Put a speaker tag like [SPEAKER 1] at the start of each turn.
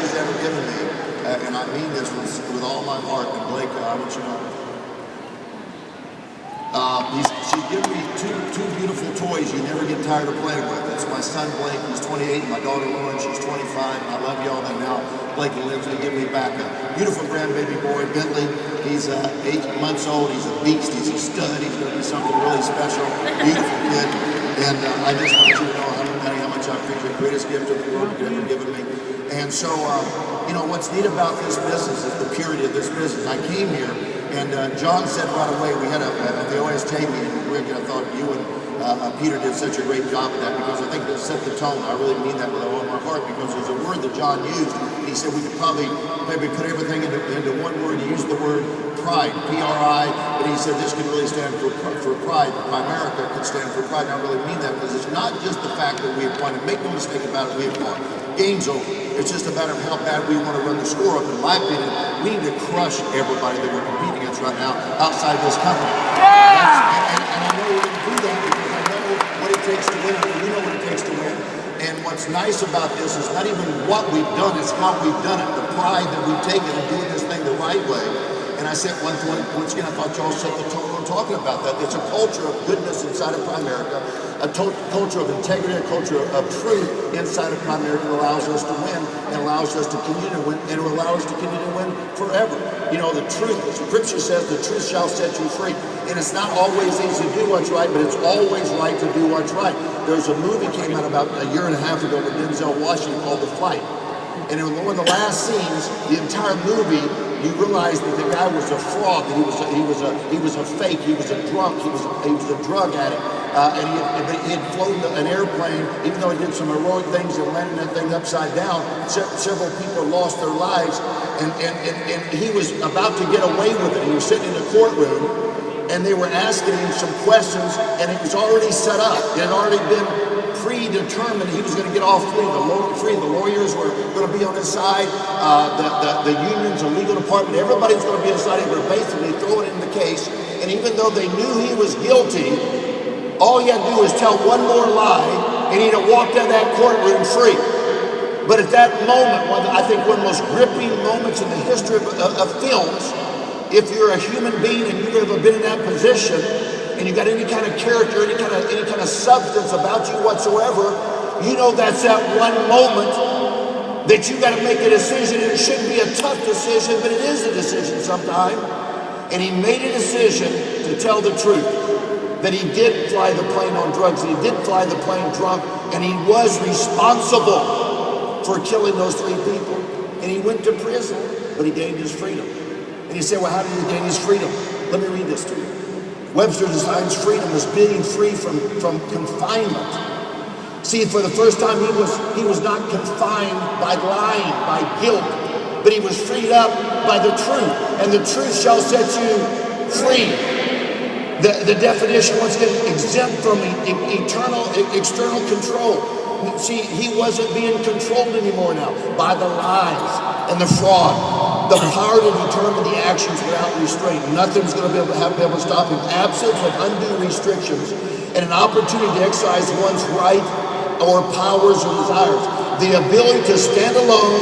[SPEAKER 1] she's ever given me, and I mean this with all my heart. And Blake, I want you to know, she's given me two beautiful toys you never get tired of playing with. That's my son Blake, who's 28, and my daughter Lauren, she's 25. I love y'all. And now Blake and Lindsay give me back a beautiful grandbaby boy, Bentley. He's 8 months old. He's a beast. He's a stud. He's going to be something really special. Beautiful kid. And I just want you to know how much I appreciate the greatest gift of the world you've ever given me. And so, you know, what's neat about this business is the purity of this business. I came here, and John said right away, we had the OSJ meeting, Rick, I thought you and Peter did such a great job of that, because I think it set the tone. I really mean that with all my heart, because there's a word that John used. He said we could probably maybe put everything into one word. He used the word pride, P-R-I, but he said this could really stand for pride. Primerica could stand for pride, and I really mean that, because it's not just the fact that we have won. Make no mistake about it, we have won. Game's over. It's just a matter of how bad we want to run the score up. In my opinion, we need to crush everybody that we're competing against right now outside this company. Yeah! And I know we're going to do that because I know what it takes to win. We know what it takes to win. And what's nice about this is not even what we've done, it's how we've done it. The pride that we've taken in doing this thing the right way. And I said once again, I thought y'all set the tone on talking about that. It's a culture of goodness inside of Primerica, a culture of integrity, a culture of truth inside of Primerica that allows us to win and allows us to continue to win, and will allow us to continue to win forever. You know, the truth, the scripture says, the truth shall set you free. And it's not always easy to do what's right, but it's always right to do what's right. There's a movie came out about a year and a half ago with Denzel Washington called The Flight. And in one of the last scenes, the entire movie, you realize that the guy was a fraud, that he was a fake, he was a drunk, he was a drug addict, and he had flown an airplane, even though he did some heroic things and landed that thing upside down. Several people lost their lives, and he was about to get away with it. He was sitting in a courtroom, and they were asking him some questions, and it was already set up. It had already been predetermined he was going to get off free. The lawyers were going to be on his side. The unions, the legal department, everybody was going to be on his side. They were basically throwing in the case. And even though they knew he was guilty, all he had to do was tell one more lie, and he'd have walked out of that courtroom free. But at that moment, I think one of the most gripping moments in the history of films, if you're a human being and you've ever been in that position, and you got any kind of character, any kind of substance about you whatsoever, you know that's that one moment that you got to make a decision. And it shouldn't be a tough decision, but it is a decision sometimes. And he made a decision to tell the truth, that he did fly the plane on drugs, he did fly the plane drunk, and he was responsible for killing those 3 people. And he went to prison, but he gained his freedom. And you say, well, how did he gain his freedom? Let me read this to you. Webster defines freedom as being free from confinement. See, for the first time, he was not confined by lying, by guilt, but he was freed up by the truth, and the truth shall set you free. The definition, once again, exempt from external control. See, he wasn't being controlled anymore now by the lies and the fraud. The power to determine the actions without restraint. Nothing's going to be able to stop him. Absence of undue restrictions and an opportunity to exercise one's right or powers or desires. The ability to stand alone